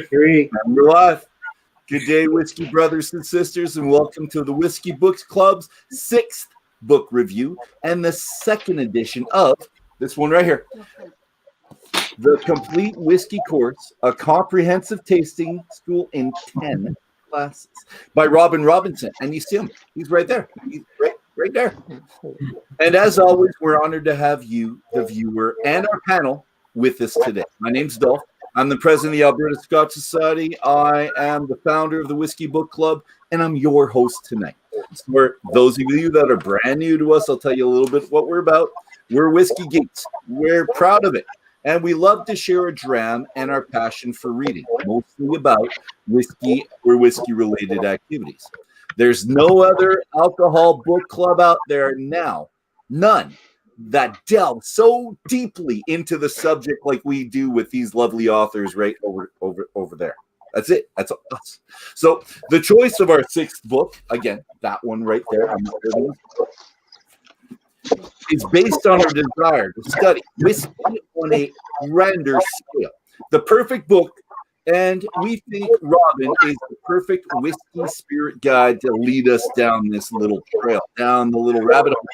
Three. We're live. Good day, Whiskey brothers and sisters, and welcome to the Whiskey Books Club's 6th book review and the 2nd edition of this one right here. The Complete Whiskey Course, a comprehensive tasting school in 10 classes by Robin Robinson. And you see him. He's right there. He's right there. And as always, we're honored to have you, the viewer, and our panel with us today. My name's Dolph. I'm the president of the Alberta Scotch Society. I am the founder of the Whiskey Book Club, and I'm your host tonight. So for those of you that are brand new to us, I'll tell you a little bit what we're about. We're whiskey geeks. We're proud of it. And we love to share our dram and our passion for reading, mostly about whiskey or whiskey-related activities. There's no other alcohol book club out there now, none, that delve so deeply into the subject like we do with these lovely authors right over there. That's it. That's us. So the choice of our 6th book, again, that one right there, is based on our desire to study whiskey on a grander scale. The perfect book, and we think Robin is the perfect whiskey spirit guide to lead us down this little trail, down the little rabbit hole.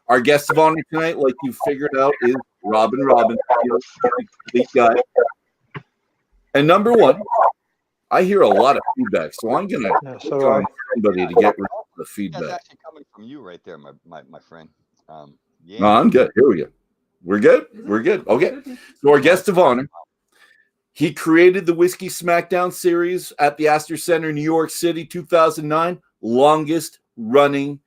Our guest of honor tonight, like you figured out, is Robin Robinson, complete guy. And number one, I hear a lot of feedback, so I'm going to find somebody to get rid of the feedback. That's actually coming from you right there, my friend. Yeah. No, I'm good. Here we go. We're good. We're good. Okay. So our guest of honor, he created the Whiskey Smackdown series at the Astor Center, New York City, 2009, longest running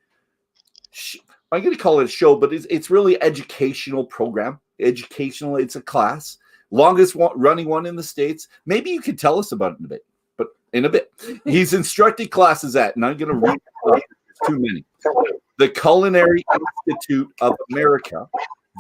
I'm going to call it a show, but it's really educational program. Educational, it's a class. Longest running one in the States. Maybe you could tell us about it in a bit. He's instructed classes at, and I'm going to read too many. The Culinary Institute of America,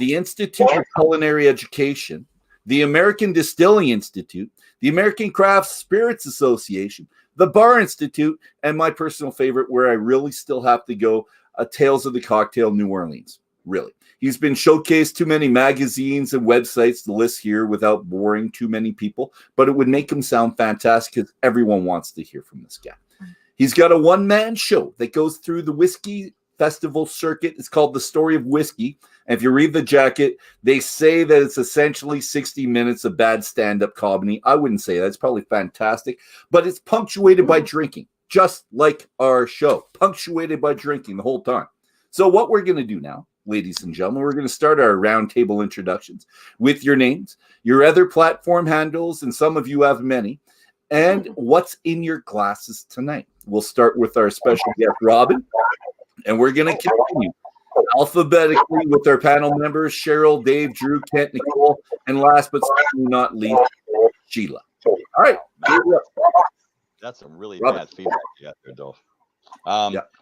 the Institute of Culinary Education, the American Distilling Institute, the American Craft Spirits Association, the Bar Institute, and my personal favorite, where I really still have to go, Tales of the Cocktail, New Orleans. Really. He's been showcased too many magazines and websites to list here without boring too many people, but it would make him sound fantastic because everyone wants to hear from this guy. He's got a one-man show that goes through the whiskey festival circuit. It's called The Story of Whiskey. And if you read the jacket, they say that it's essentially 60 minutes of bad stand-up comedy. I wouldn't say that. It's probably fantastic, but it's punctuated by drinking. Just like our show, punctuated by drinking the whole time. So what we're going to do now, ladies and gentlemen, we're going to start our roundtable introductions with your names, your other platform handles, and some of you have many, and what's in your glasses tonight. We'll start with our special guest, Robin, and we're going to continue alphabetically with our panel members, Cheryl, Dave, Drew, Kent, Nicole, and last but certainly not least, Sheila. All right, here we go. That's some really bad feedback you got there, Dolph.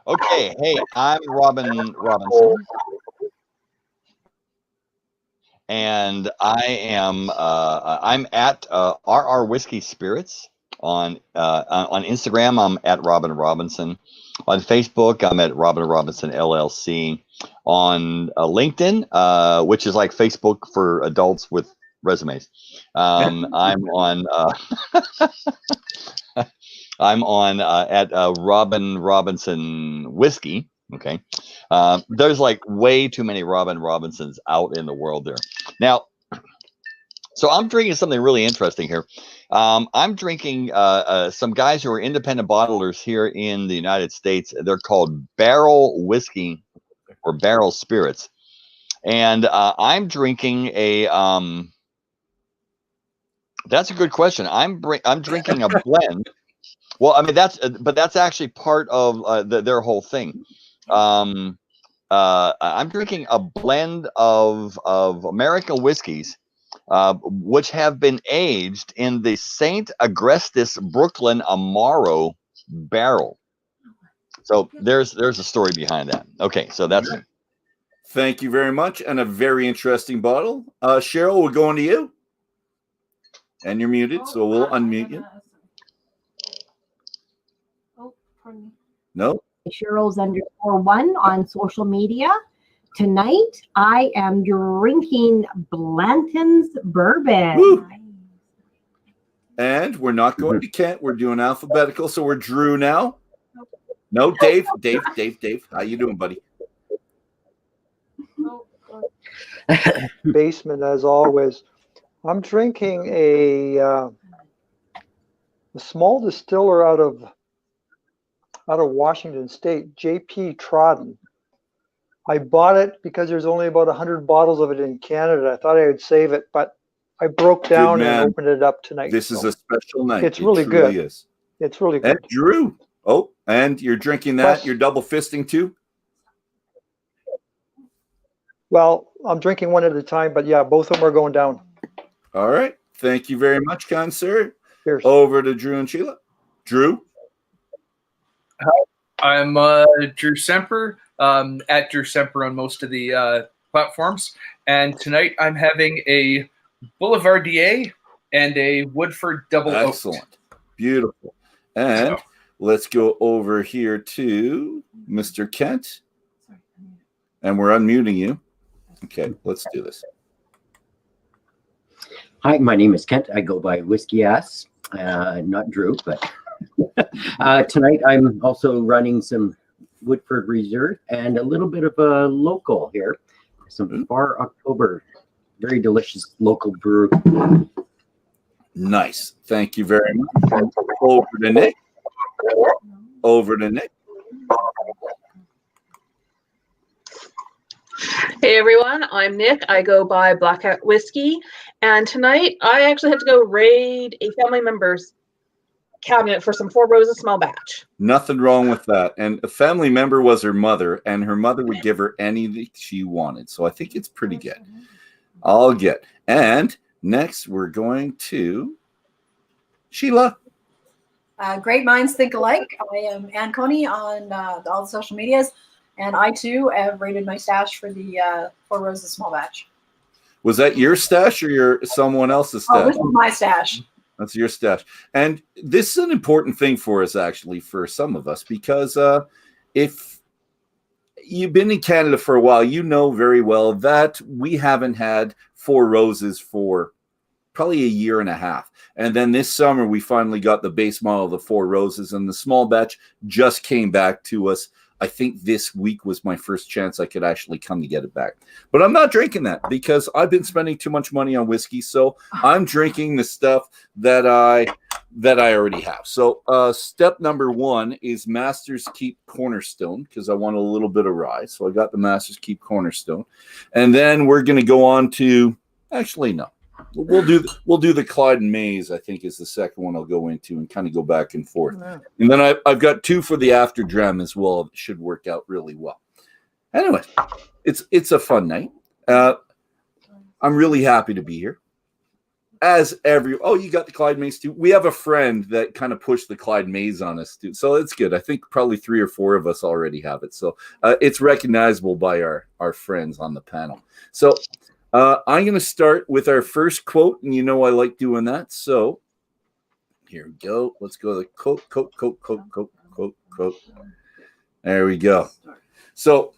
Okay, hey, I'm Robin Robinson, and I'm at RR Whiskey Spirits on Instagram. I'm at Robin Robinson. On Facebook, I'm at Robin Robinson LLC. On LinkedIn, which is like Facebook for adults with resumes. I'm on. I'm on at Robin Robinson Whiskey. Okay. There's like way too many Robin Robinsons out in the world there. Now, so I'm drinking something really interesting here. I'm drinking some guys who are independent bottlers here in the United States. They're called Barrel Whiskey or Barrel Spirits. And I'm drinking a that's a good question. I'm drinking a blend. Well, I mean that's actually part of their whole thing. I'm drinking a blend of American whiskeys, which have been aged in the St. Agrestis Brooklyn Amaro barrel. So there's a story behind that. Okay, so that's me. Thank you very much, and a very interesting bottle. Cheryl, we're going to you. And you're muted, so we'll unmute you. Pardon me. No. Cheryl's _1 on social media. Tonight, I am drinking Blanton's bourbon. Woo. And we're not going to Kent. We're doing alphabetical. So we're Drew now. No, Dave. How you doing, buddy? Basement as always. I'm drinking a small distiller out of Washington State, J.P. Trodden. I bought it because there's only about 100 bottles of it in Canada. I thought I would save it, but I broke down and opened it up tonight. This is a special night. It's really good. Is. It's really good. And Drew. Oh, and you're drinking that. Plus, you're double fisting too? Well, I'm drinking one at a time, but yeah, both of them are going down. All right. Thank you very much, kind sir. Cheers. Over to Drew and Sheila. Drew? Hi, I'm Drew Semper, at Drew Semper on most of the platforms. And tonight I'm having a Boulevardier and a Woodford Double Oaked. Excellent. Beautiful. And let's go over here to Mr. Kent. And we're unmuting you. Okay, let's do this. Hi, my name is Kent. I go by Whiskey Ass, not Drew, but tonight I'm also running some Woodford Reserve and a little bit of a local here. Some Far October, very delicious local brew. Nice. Thank you very much. Over to Nick. Over to Nick. Hey everyone, I'm Nick. I go by Blackout Whiskey, and tonight I actually had to go raid a family member's cabinet for some Four Roses small batch. Nothing wrong with that. And a family member was her mother, and her mother would give her anything she wanted. So I think it's pretty good. I'll get. And next we're going to Sheila. Great minds think alike. I am Ann Coney on all the social medias. And I, too, have rated my stash for the Four Roses small batch. Was that your stash or someone else's stash? Oh, this is my stash. That's your stash. And this is an important thing for us, actually, for some of us, because if you've been in Canada for a while, you know very well that we haven't had Four Roses for probably a year and a half. And then this summer, we finally got the base model of the Four Roses, and the small batch just came back to us. I think this week was my first chance I could actually come to get it back. But I'm not drinking that because I've been spending too much money on whiskey. So I'm drinking the stuff that I already have. So step number one is Master's Keep Cornerstone, because I want a little bit of rye. So I got the Master's Keep Cornerstone. And then we're going to go on to, actually, no. We'll do the Clyde and Mays, I think, is the second one I'll go into and kind of go back and forth. And then I've got two for the after dram as well. It should work out really well. Anyway, it's a fun night. I'm really happy to be here. You got the Clyde Mays too. We have a friend that kind of pushed the Clyde Mays on us too. So it's good. I think probably 3 or 4 of us already have it. So it's recognizable by our friends on the panel. So I'm going to start with our first quote, and you know I like doing that. So here we go. Let's go to the quote. There we go. So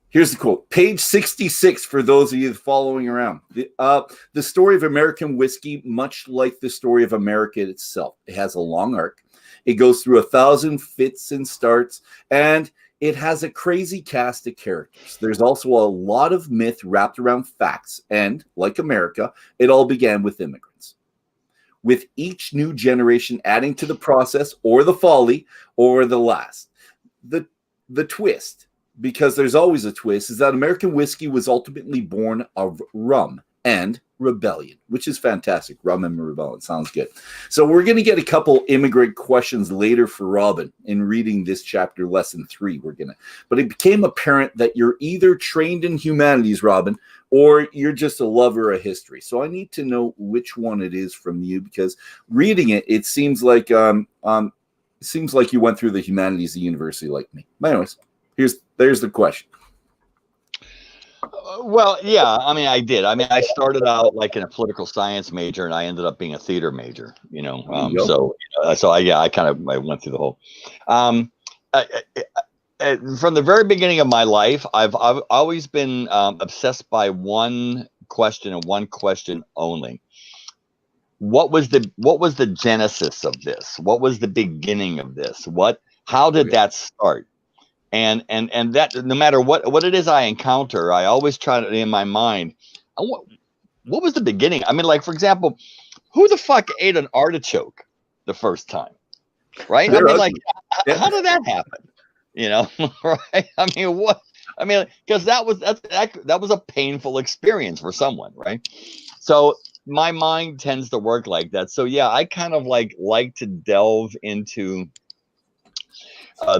here's the quote. Page 66 for those of you following around. The story of American whiskey, much like the story of America itself, it has a long arc. It goes through 1,000 fits and starts, and it has a crazy cast of characters. There's also a lot of myth wrapped around facts. And like America, it all began with immigrants. With each new generation adding to the process or the folly or the last. The twist, because there's always a twist, is that American whiskey was ultimately born of rum and rebellion, which is fantastic. Rum and rebellion sounds good. So we're going to get a couple immigrant questions later for Robin in reading this chapter, lesson 3. But it became apparent that you're either trained in humanities, Robin, or you're just a lover of history. So I need to know which one it is from you, because reading it seems like you went through the humanities at university like me. But anyways, there's the question. Well, yeah, I mean, I did. I mean, I started out like in a political science major, and I ended up being a theater major. So I kind of went through the whole. From the very beginning of my life, I've always been obsessed by one question and one question only. what was the genesis of this? What was the beginning of this? How did that start? And that, no matter what it is I encounter, I always try to, in my mind, what was the beginning? I mean, like, for example, who the fuck ate an artichoke the first time? Right? I mean, like, how did that happen? You know, right? I mean, what? I mean, because that was a painful experience for someone, right? So my mind tends to work like that. So yeah, I kind of like to delve into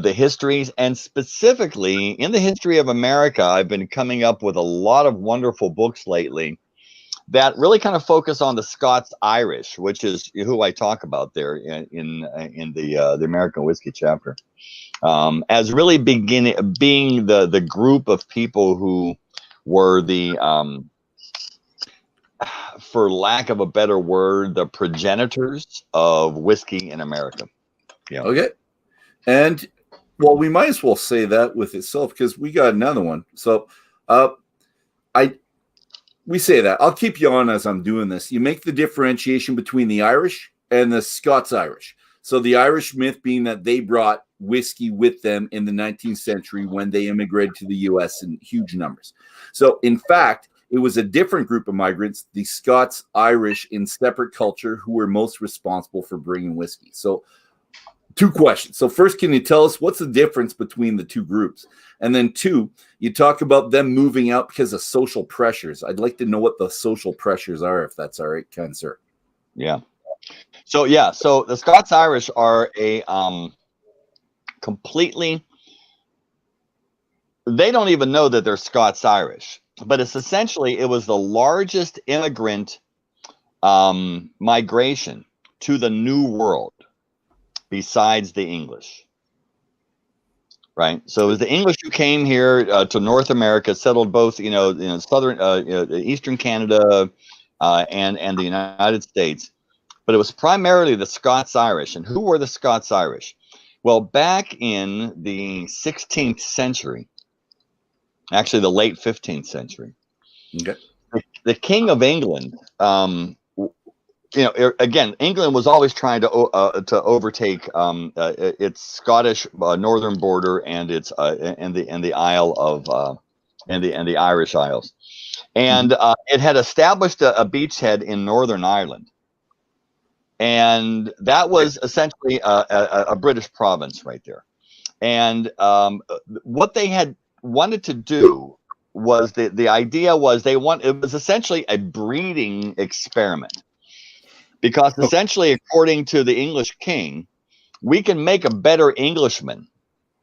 the histories, and specifically in the history of America. I've been coming up with a lot of wonderful books lately that really kind of focus on the Scots-Irish, which is who I talk about there in the American Whiskey chapter, as really being the group of people who were the, for lack of a better word, the progenitors of whiskey in America. Yeah. Okay. And well, we might as well say that with itself, because we got another one. So we say that. I'll keep you on as I'm doing this. You make the differentiation between the Irish and the Scots-Irish. So the Irish myth being that they brought whiskey with them in the 19th century when they immigrated to the U.S. in huge numbers. So in fact, it was a different group of migrants, the Scots-Irish in separate culture, who were most responsible for bringing whiskey. So 2 questions. So first, can you tell us what's the difference between the 2 groups? And then 2, you talk about them moving out because of social pressures. I'd like to know what the social pressures are, if that's all right, kind sir. Yeah. So the Scots-Irish are a completely, they don't even know that they're Scots-Irish, but it's essentially, it was the largest immigrant migration to the New World besides the English, right? So it was the English who came here to North America, settled both, southern, eastern Canada, and the United States. But it was primarily the Scots-Irish. And who were the Scots-Irish? Well, back in the 16th century, actually the late 15th century, okay, the King of England, again, England was always trying to overtake its Scottish northern border and its and the Isle of and the Irish Isles, and it had established a beachhead in Northern Ireland, and that was essentially a British province right there. And what they had wanted to do was the idea was it was essentially a breeding experiment. Because essentially, according to the English king, we can make a better Englishman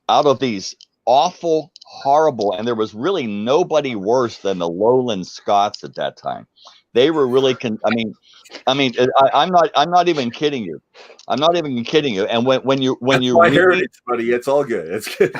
out of these awful, horrible, and there was really nobody worse than the Lowland Scots at that time. They were really, I'm not even kidding you. I'm not even kidding you. And when you my heritage, buddy, it's all good. It's good.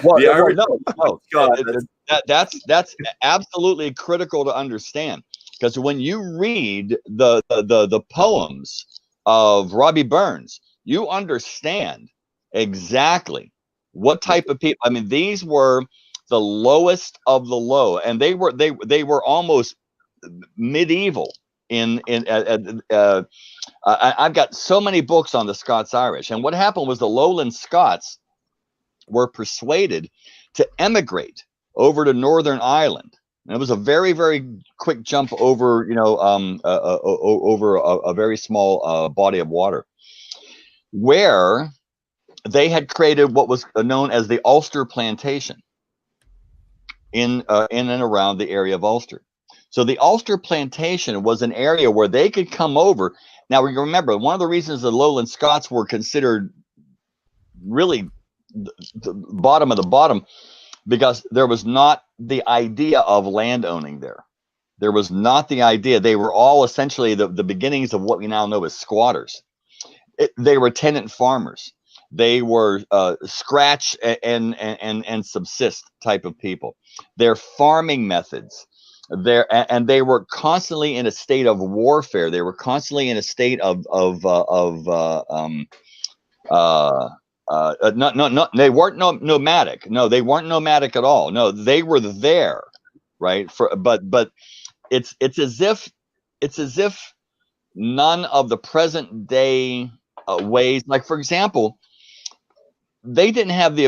That's absolutely critical to understand. Because when you read the poems of Robbie Burns, you understand exactly what type of people. I mean, these were the lowest of the low, and they were almost medieval. I've got so many books on the Scots-Irish, and what happened was the Lowland Scots were persuaded to emigrate over to Northern Ireland. And it was a very, very quick jump over, over a very small body of water, where they had created what was known as the Ulster Plantation in and around the area of Ulster. So the Ulster Plantation was an area where they could come over. Now, remember, one of the reasons the Lowland Scots were considered really the bottom of the bottom, because there was not the idea of land owning there. There was not the idea. They were all essentially the beginnings of what we now know as squatters. They were tenant farmers. They were scratch and subsist type of people. Their farming methods, and they were constantly in a state of warfare. They were constantly in a state of they weren't nomadic. No, they weren't nomadic at all. No, they were there, right? But it's as if none of the present day ways. Like, for example, they didn't have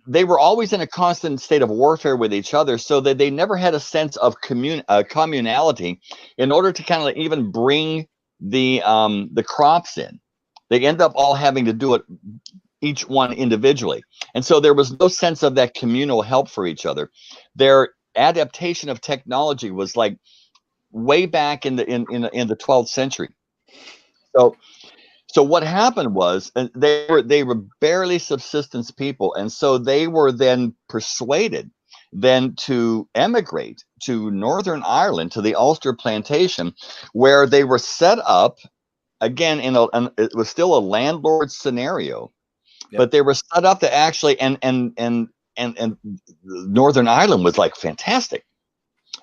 they were always in a constant state of warfare with each other, so that they never had a sense of communality in order to kind of even bring the crops in. They end up all having to do it, each one individually. And so there was no sense of that communal help for each other. Their adaptation of technology was like way back in the 12th century. So what happened was they were barely subsistence people, and so they were then persuaded then to emigrate to Northern Ireland, to the Ulster plantation, where they were set up again it was still a landlord scenario, but they were set up to actually and Northern Ireland was like fantastic.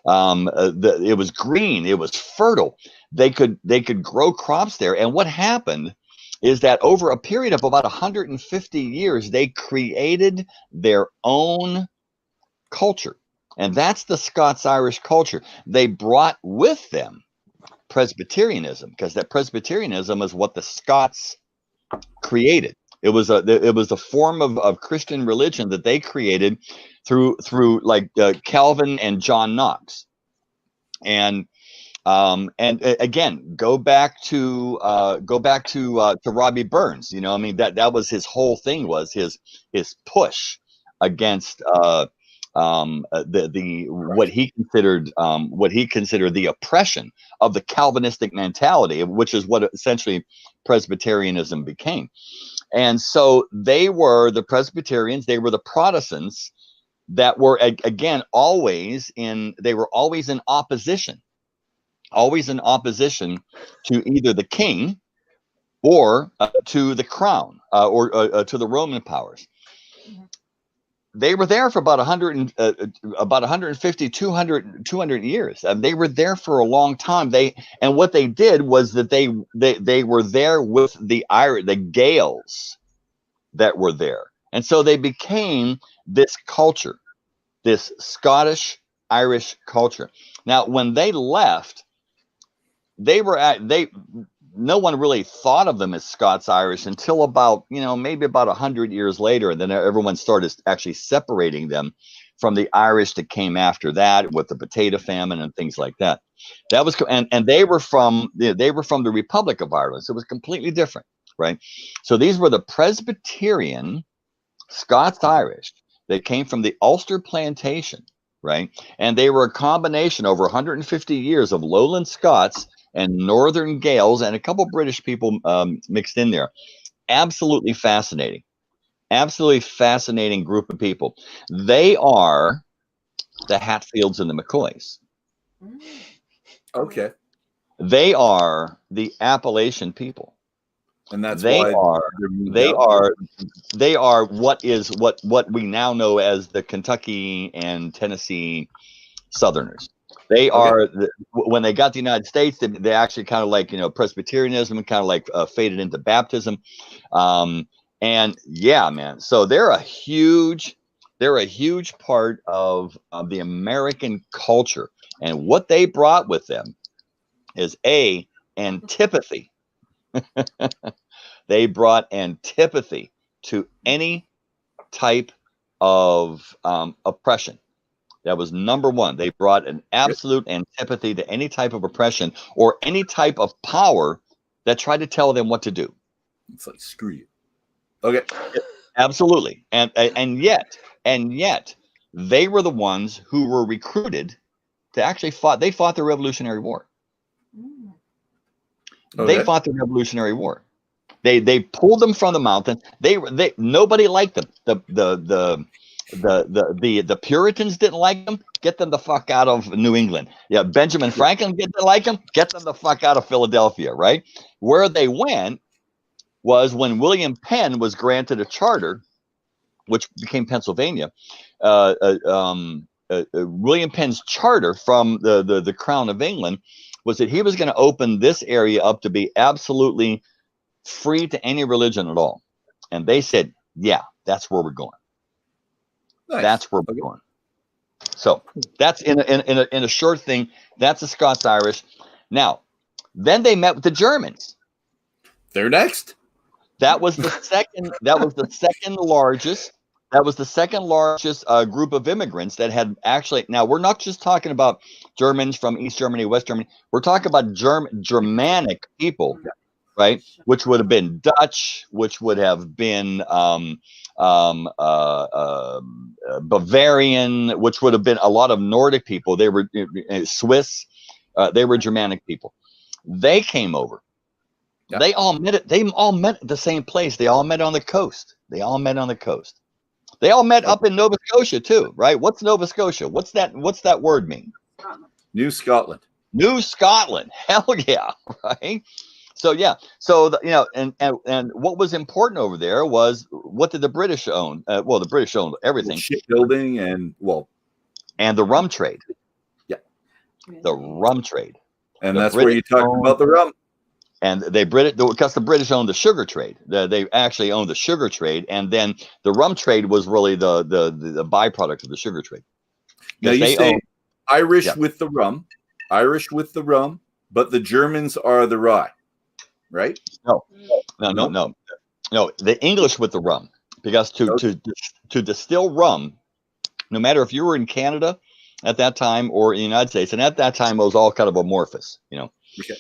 It was green, it was fertile. They could grow crops there, and what happened is that over a period of about 150 years, they created their own culture, and that's the Scots-Irish culture. They brought with them Presbyterianism, because that Presbyterianism is what the Scots created. It was a form of Christian religion that they created through like Calvin and John Knox, and again, go back to Robbie Burns. You know, I mean, that was his whole thing, was his push against what he considered the oppression of the Calvinistic mentality, which is what essentially Presbyterianism became. And so they were the Presbyterians, they were the Protestants that were again always in opposition. Always in opposition to either the king or to the crown or to the Roman powers. They were there for about 150, 200 years. They were there for a long time. And what they did was that they were there with the Gaels that were there. And so they became this culture, this Scottish Irish culture. Now, when they left, no one really thought of them as Scots-Irish until about, maybe about 100 years later. And then everyone started actually separating them from the Irish that came after that with the potato famine and things like that. That was, and they were from the Republic of Ireland. So it was completely different, right? So these were the Presbyterian Scots-Irish that came from the Ulster plantation, right? And they were a combination over 150 years of lowland Scots and Northern Gaels and a couple British people mixed in there. Absolutely fascinating group of people. They are the Hatfields and the McCoys. Okay. They are the Appalachian people. And that's they are what we now know as the Kentucky and Tennessee Southerners. They are when they got the United States, they actually kind of like Presbyterianism kind of like faded into baptism, and yeah, man. So they're a huge part of the American culture, and what they brought with them is antipathy. They brought antipathy to any type of oppression. That was number one. They brought an absolute antipathy to any type of oppression or any type of power that tried to tell them what to do. It's like, screw you. Okay. Absolutely. And yet they were the ones who were recruited to actually fought the Revolutionary War. Okay. They fought the Revolutionary War. They pulled them from the mountain. Nobody liked them. The Puritans didn't like them. Get them the fuck out of New England. Yeah, Benjamin Franklin didn't like them. Get them the fuck out of Philadelphia. Right where they went was when William Penn was granted a charter, which became Pennsylvania. William Penn's charter from the Crown of England was that he was going to open this area up to be absolutely free to any religion at all. And they said, yeah, that's where we're going. Nice. That's where we're going. So that's in a short thing. That's the Scots-Irish. Now, Then they met with the Germans. They're next. That was the second. That was the second largest. That was the second largest group of immigrants that had actually. Now we're not just talking about Germans from East Germany, West Germany. We're talking about Germanic people, right? Which would have been Dutch, which would have been Bavarian, which would have been a lot of Nordic people. They were Swiss. They were Germanic people. They came over. Yep. They all met at the same place. They all met on the coast. They all met up in Nova Scotia too, right? What's Nova Scotia? What's that word mean? New Scotland. New Scotland. Hell yeah, right? So yeah. So and what was important over there was, what did the British own? Well, the British owned everything. Shipbuilding and the rum trade. Yeah. The rum trade. And that's where you talk about the rum. And because the British owned the sugar trade. They actually owned the sugar trade, and then the rum trade was really the byproduct of the sugar trade. Now you say Irish with the rum, but the Germans are the rye, right? No. The English with the rum, because to distill rum, no matter if you were in Canada at that time or in the United States, and at that time it was all kind of amorphous, Okay.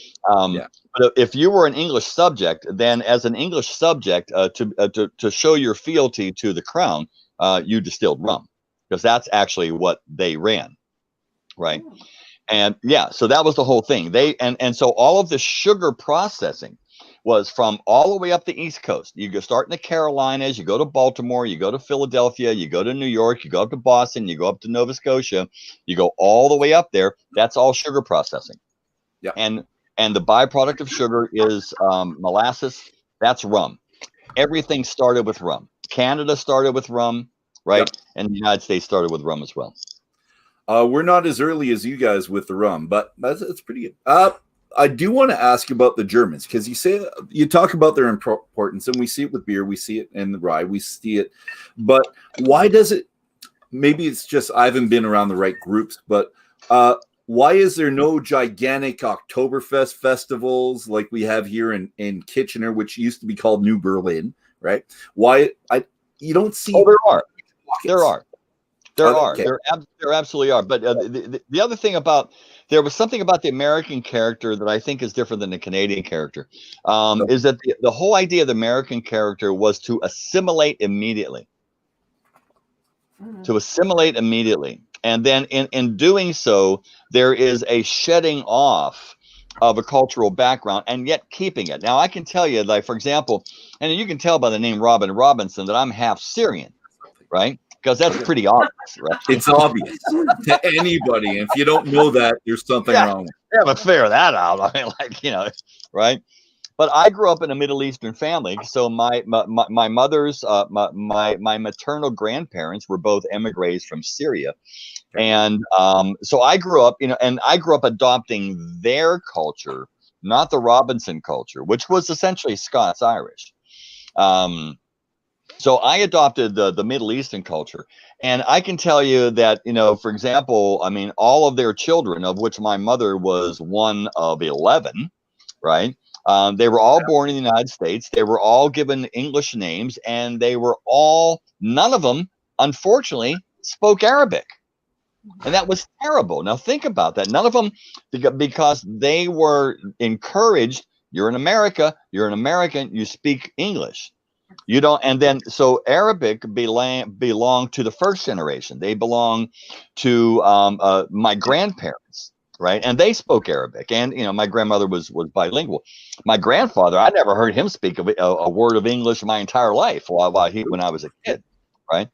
But if you were an English subject, then as an English subject, to show your fealty to the crown, you distilled rum, because that's actually what they ran, right? And so that was the whole thing. And so all of the sugar processing was from all the way up the East Coast. You go start in the Carolinas, you go to Baltimore, you go to Philadelphia, you go to New York, you go up to Boston, you go up to Nova Scotia, you go all the way up there. That's all sugar processing. Yeah. And the byproduct of sugar is molasses. That's rum. Everything started with rum. Canada started with rum, right? Yep. And the United States started with rum as well. We're not as early as you guys with the rum, but that's pretty good. I do want to ask about the Germans, because you talk about their importance, and we see it with beer, we see it in the rye, we see it. But why does it? Maybe it's just I haven't been around the right groups, but why is there no gigantic Oktoberfest festivals like we have here in Kitchener, which used to be called New Berlin, right? You don't see? Oh, there are. There absolutely are. But the other thing there was something about the American character that I think is different than the Canadian character, is that the whole idea of the American character was to assimilate immediately. And then in doing so, there is a shedding off of a cultural background and yet keeping it. Now, I can tell you, like, for example, and you can tell by the name Robin Robinson that I'm half Syrian, right? Because that's pretty obvious, right? It's obvious to anybody. If you don't know that, there's something wrong. Yeah, but figure that out. I mean, right? But I grew up in a Middle Eastern family, so my mother's my maternal grandparents were both emigres from Syria, and so I grew up, and I grew up adopting their culture, not the Robinson culture, which was essentially Scots-Irish. So I adopted the Middle Eastern culture, and I can tell you that, for example, I mean, all of their children, of which my mother was one of 11, right? They were all born in the United States. They were all given English names, and none of them, unfortunately, spoke Arabic. And that was terrible. Now think about that. None of them, because they were encouraged, you're in America, you're an American, you speak English. You don't, and then so Arabic belonged to the first generation. They belong to my grandparents, right? And they spoke Arabic, and my grandmother was bilingual. My grandfather, I never heard him speak a word of English my entire life when I was a kid, right?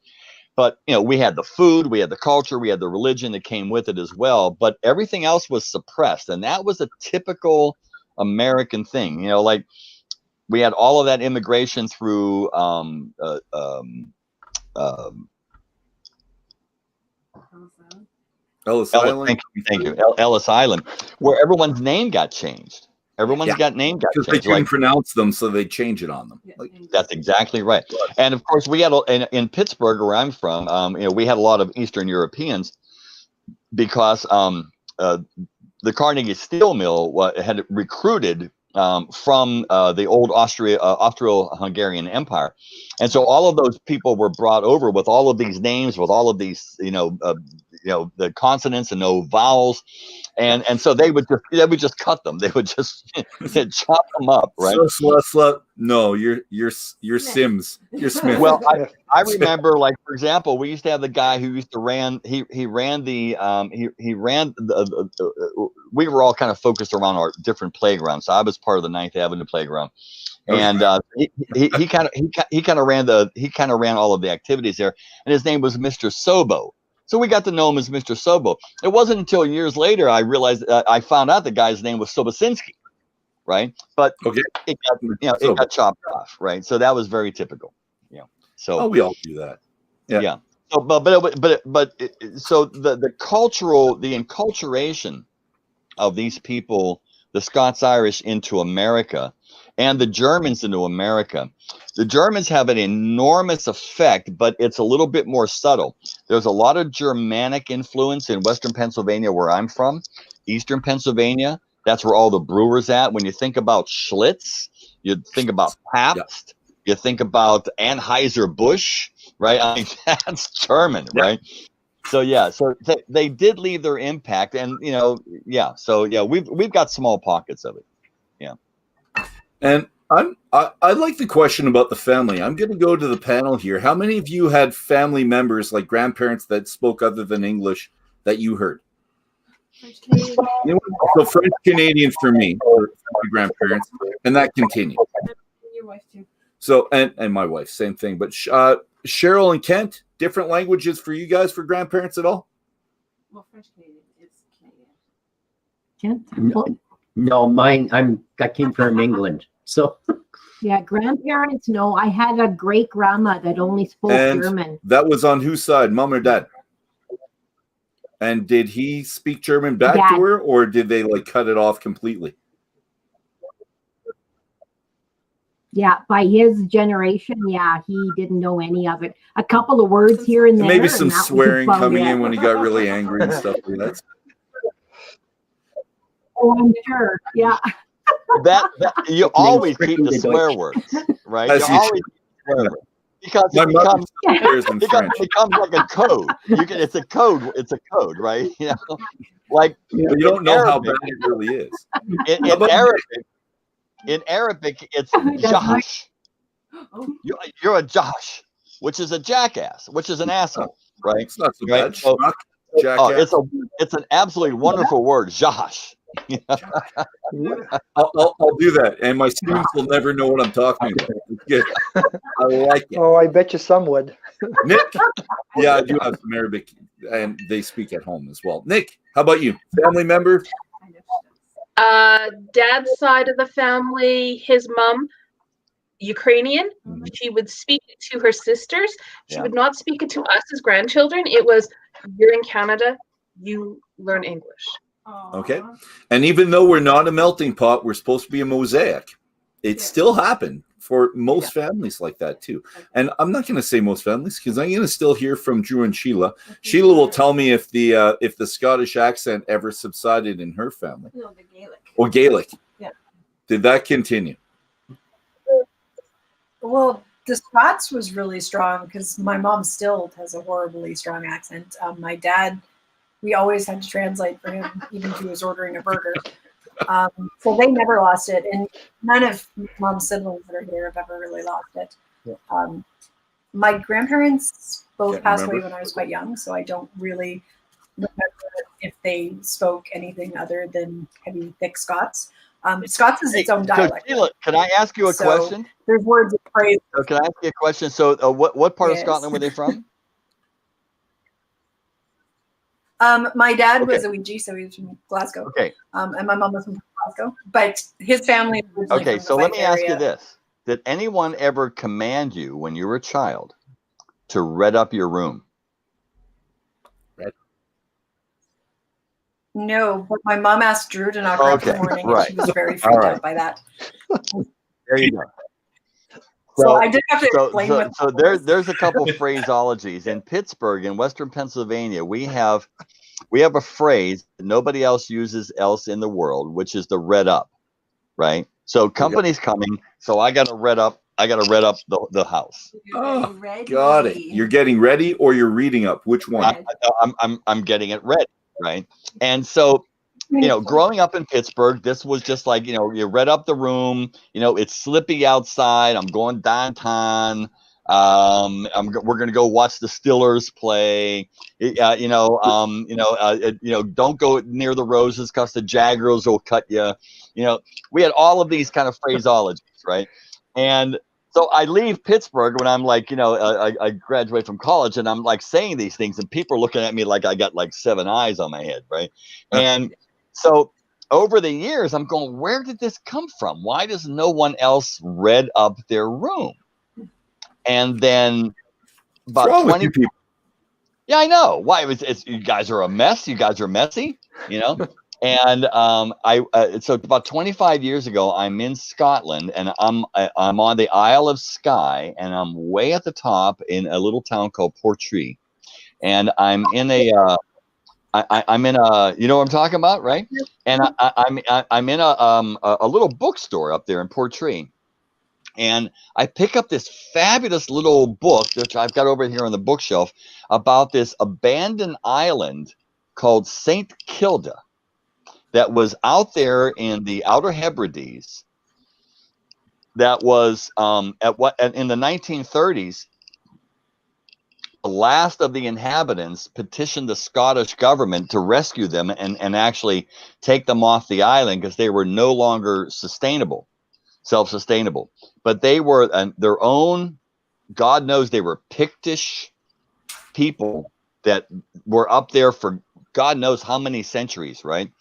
But we had the food, we had the culture, we had the religion that came with it as well. But everything else was suppressed, and that was a typical American thing. Like, we had all of that immigration through Ellis Island. Thank you. Ellis Island, where everyone's name got changed. Everyone's name got because changed. They couldn't pronounce them, so they change it on them. That's exactly right. And of course, we had in Pittsburgh, where I'm from, we had a lot of Eastern Europeans, because the Carnegie Steel Mill had recruited from the old Austro-Hungarian Empire, and so all of those people were brought over with all of these names, with all of these, the consonants and no vowels, and so they would just cut them. They would just chop them up, right? No, you're Sims. You're Smith. Well, I remember, like, for example, we used to have the guy who used to ran we were all kind of focused around our different playgrounds. So I was part of the 9th Avenue playground, and he kind of ran all of the activities there, and his name was Mr. Sobo. So we got to know him as Mr. Sobo. It wasn't until years later I realized I found out the guy's name was Sobosinski, right? But it got chopped off, right? So that was very typical. So we all do that. Yeah. So, so the enculturation of these people, the Scots-Irish into America, and the Germans into America. The Germans have an enormous effect, but it's a little bit more subtle. There's a lot of Germanic influence in Western Pennsylvania, where I'm from, Eastern Pennsylvania. That's where all the brewers at. When you think about Schlitz, you think about Pabst, you think about Anheuser-Busch, right? I mean, that's German, right? So so they did leave their impact, and we've got small pockets of it. And I like the question about the family. I'm going to go to the panel here. How many of you had family members, like grandparents, that spoke other than English that you heard? So French Canadian for me, for my grandparents, and that continued. Your wife too. So and my wife, same thing. But Cheryl and Kent, different languages for you guys for grandparents at all? Well, French Canadian is Canadian. Kent? No, mine. I came from England, so. Yeah, grandparents. No, I had a great grandma that only spoke German. That was on whose side, mom or dad? And did he speak German back to her, or did they like cut it off completely? Yeah, by his generation, he didn't know any of it. A couple of words here and there. Maybe some swearing coming in when he got really angry and stuff like that. Oh, I'm sure. Yeah. That you always keep the swear words, right? You always keep the swear words. Because it becomes like a code. It's a code. It's a code, right? Like you don't know how bad it really is. In Arabic, it's Josh. You're a Josh, which is a jackass, which is an asshole, right? It's not so bad. So, it's an absolutely wonderful word, Josh. I'll do that, and my students will never know what I'm talking about. It's good. I like it. Oh, I bet you some would. Nick, I do have some Arabic, and they speak at home as well. Nick, how about you? Family member? Dad's side of the family, his mom, Ukrainian. She would speak it to her sisters. She would not speak it to us as grandchildren. It was, you're in Canada, you learn English. Okay. And even though we're not a melting pot, we're supposed to be a mosaic. It still happened for most families like that too. And I'm not going to say most families because I'm going to still hear from Drew and Sheila. Sheila will tell me if the Scottish accent ever subsided in her family. No, the Gaelic. Or Gaelic. Yeah. Did that continue? Well, the Scots was really strong because my mom still has a horribly strong accent. My dad, we always had to translate for him, even if he was ordering a burger. So they never lost it, and none of mom's siblings that are here have ever really lost it. My grandparents both passed away when I was quite young, so I don't really remember if they spoke anything other than heavy, thick Scots. Scots is its own dialect. So Sheila, can I ask you a question? There's words of praise. So can I ask you a question? So what part of Scotland were they from? My dad was a Ouija, so he was from Glasgow. Okay. And my mom was from Glasgow, but his family. Okay, so let me ask you this: did anyone ever command you when you were a child to red up your room? No, but my mom asked Drew to knock her up in the morning, and she was very freaked out by that. There you go. So I did have to explain what. So there's a couple phraseologies in Pittsburgh, in Western Pennsylvania. We have a phrase that nobody else uses else in the world, which is the red up, right? So company's coming, so I got to red up. I got to red up the house. Oh, got it. You're getting ready, or you're reading up. Which one? I'm getting it ready, right? And so, growing up in Pittsburgh, this was just like, you read up the room. It's slippy outside. I'm going downtown. We're gonna go watch the Stillers play. Don't go near the roses because the Jaggers will cut you. We had all of these kind of phraseologies, right? And so I leave Pittsburgh when I'm like, I graduate from college, and I'm like saying these things, and people are looking at me like I got like 7 eyes on my head, right? And so over the years, I'm going, where did this come from? Why does no one else red up their room? And then about 20 people. Yeah, I know. Why? It's you guys are a mess. You guys are messy, And so about 25 years ago, I'm in Scotland, and I'm on the Isle of Skye, and I'm way at the top in a little town called Portree, and I'm in I'm in a, you know what I'm talking about, right? And I'm in a little bookstore up there in Portree, and I pick up this fabulous little book, which I've got over here on the bookshelf, about this abandoned island called St. Kilda that was out there in the Outer Hebrides. That was in the 1930s. The last of the inhabitants petitioned the Scottish government to rescue them and actually take them off the island because they were no longer self-sustainable. But they were their own, God knows they were Pictish people that were up there for God knows how many centuries, right?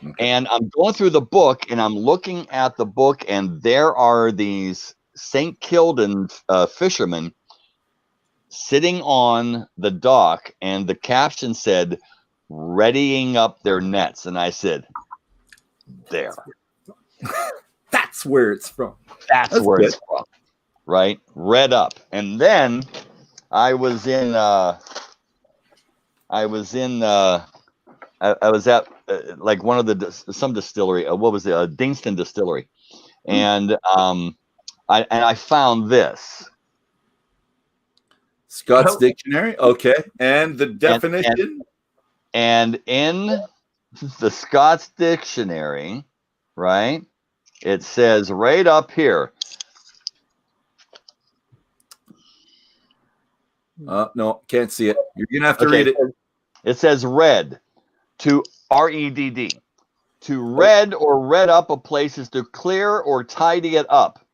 Okay. And I'm going through the book, and I'm looking at the book, and there are these St. Kilda fishermen sitting on the dock, and the caption said, readying up their nets. And I said, there. That's where it's from. That's where it's from, right? Read up. And then I was at like one of some distillery. What was it? Dingston Distillery, and I found this Scott's Dictionary. Okay, and the definition. And in the Scott's Dictionary, right? It says right up here. No, can't see it. You're gonna have to read it. It says red. To REDD. To red or red up a place is to clear or tidy it up.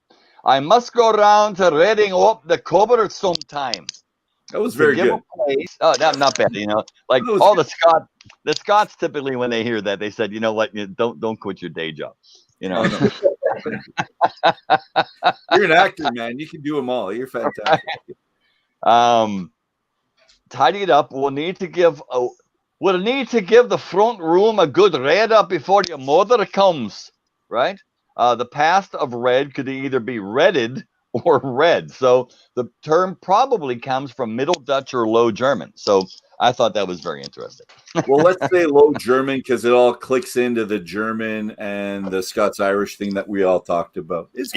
I must go round to redding up the cupboard sometime. That was very good. Oh, not bad. Like all the Scots typically, when they hear that, they said, you know what, don't quit your day job. You're an actor, man. You can do them all. You're fantastic. Tidy it up. We'll need to give the front room a good red up before your mother comes, right? The past of red could either be redded or red. So the term probably comes from Middle Dutch or Low German. So I thought that was very interesting. Well, let's say Low German because it all clicks into the German and the Scots-Irish thing that we all talked about. That's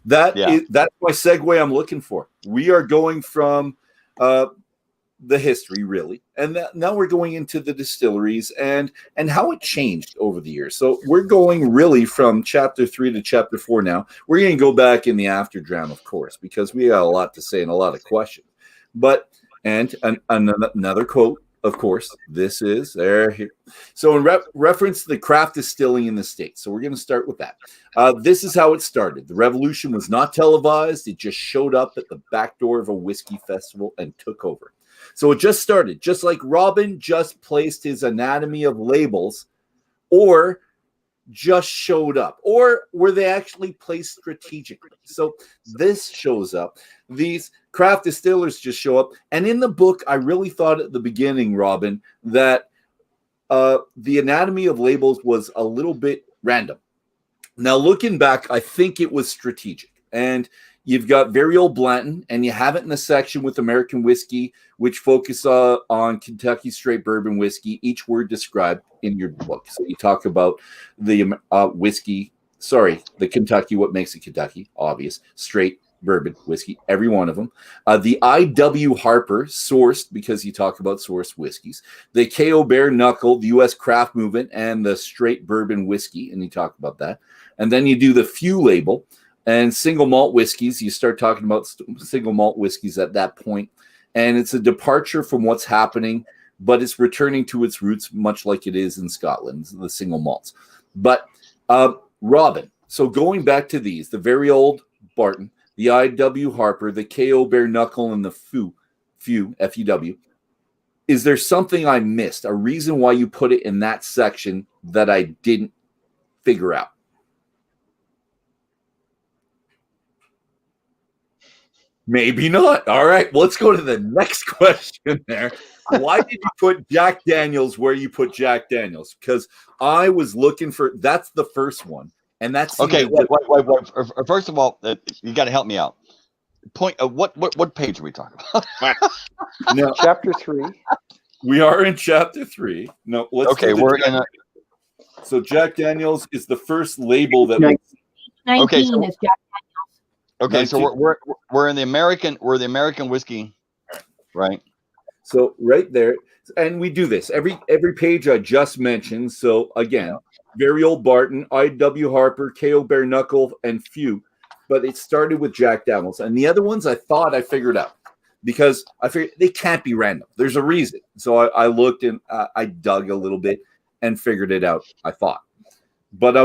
my segue I'm looking for. We are going from the history, really, and now we're going into the distilleries and how it changed over the years. So we're going really from chapter 3 to chapter 4 now. We're going to go back in the afterdraft, of course, because we got a lot to say and a lot of questions. But another quote, of course, this is there here. So in reference to the craft distilling in the States. So we're going to start with that. This is how it started. The revolution was not televised. It just showed up at the back door of a whiskey festival and took over. So it just started, just like Robin just placed his anatomy of labels, or just showed up, or were they actually placed strategically? So this shows up. These craft distillers just show up. And in the book, I really thought at the beginning, Robin, that the anatomy of labels was a little bit random. Now, looking back, I think it was strategic. And you've got very old Blanton, and you have it in the section with American whiskey, which focus on Kentucky straight bourbon whiskey, each word described in your book. So you talk about the whiskey, the Kentucky, what makes it Kentucky, obvious, straight bourbon whiskey, every one of them. The I.W. Harper, sourced, because you talk about sourced whiskeys. The K.O. Bare Knuckle, the U.S. craft movement, and the straight bourbon whiskey, and you talk about that. And then you do the few label, and single malt whiskeys. You start talking about single malt whiskeys at that point. And it's a departure from what's happening, but it's returning to its roots, much like it is in Scotland, the single malts. But Robin, so going back to these, the very old Barton, the I.W. Harper, the K.O. Bare Knuckle, and the Few, F-U-W. Is there something I missed? A reason why you put it in that section that I didn't figure out? Maybe not. All right, let's go to the next question there. Why did you put Jack Daniels where you put Jack Daniels? Because I was looking for, that's the first one. And that's okay. Wait. First of all, you got to help me out. What page are we talking about? No, chapter 3. We are in chapter 3. No, let's. Okay, we're in. So Jack Daniels is the first label that. 19 okay, so, is Jack Daniels. Okay, so we're in the American whiskey, right? So right there, and we do this every page I just mentioned. So again, very old Barton, I.W. Harper, K.O. Bare Knuckle, and Few, but it started with Jack Daniels, and the other ones I thought I figured out because I figured they can't be random. There's a reason. So I looked and I dug a little bit and figured it out. I thought, but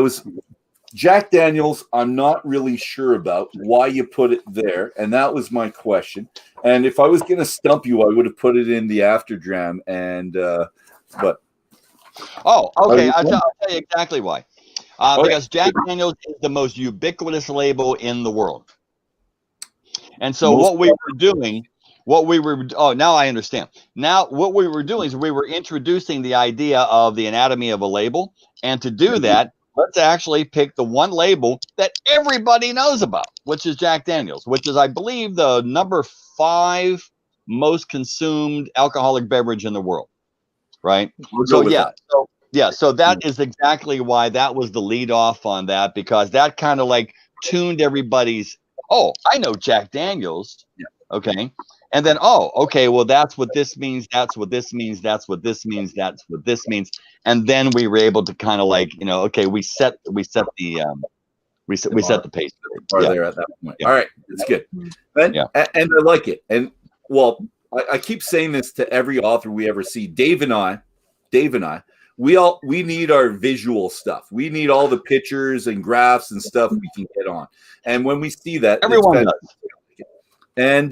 Jack Daniels, I'm not really sure about why you put it there, and that was my question. And if I was going to stump you, I would have put it in the after dram. And but okay, I'll tell you exactly why. Because Jack Daniels is the most ubiquitous label in the world, and so now I understand. Now what we were doing is we were introducing the idea of the anatomy of a label, and to do that, let's actually pick the one label that everybody knows about, which is Jack Daniels, which is, I believe, the number 5 most consumed alcoholic beverage in the world, right? So that is exactly why that was the lead off on that, because that kind of like tuned everybody's, I know Jack Daniels, okay, and then well, that's what this means, that's what this means, that's what this means, that's what this means, and then we were able to kind of like, we set the pace there at that point. All right, it's good, and I like it. And well, I keep saying this to every author we ever see. Dave and I, we need our visual stuff. We need all the pictures and graphs and stuff we can get on. And when we see that, everyone does. And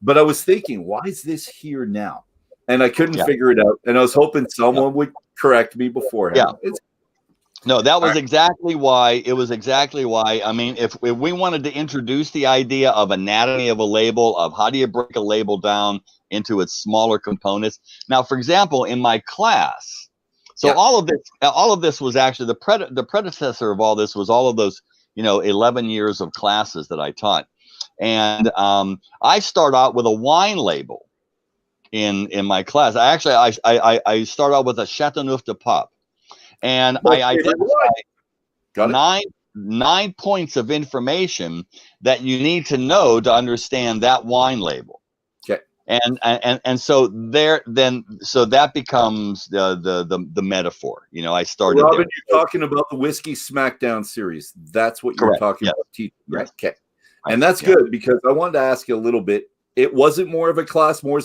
but I was thinking, why is this here now? And I couldn't figure it out. And I was hoping someone would correct me beforehand. No, that was exactly why. It was exactly why. I mean, if we wanted to introduce the idea of anatomy of a label, of how do you break a label down into its smaller components. Now, for example, in my class, all of this was actually the predecessor of all this was all of those 11 years of classes that I taught, and I start out with a wine label in my class. I start out with a Chateauneuf de Pape. And I identify 9 points of information that you need to know to understand that wine label. Okay. And so that becomes the metaphor. I started. Robin, you're talking about the Whiskey Smackdown series. That's what you're talking about teaching, right? Okay. And that's good, because I wanted to ask you a little bit. It wasn't more of a class, more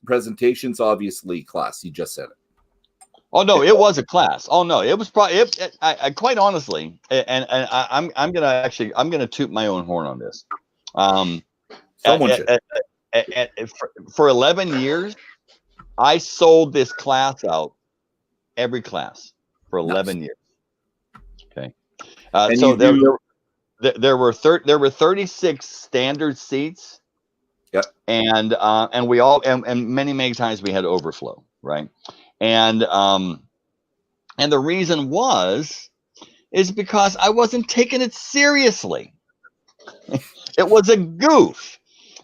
presentations, obviously class. You just said it. Oh no, it was a class. Oh no, it was probably. I quite honestly, and I'm gonna toot my own horn on this. Someone should. For 11 years, I sold this class out, every class for 11 years. Okay, so there were 36 standard seats. Yep. And we all and many times we had overflow, right? And the reason is because I wasn't taking it seriously. It was a goof.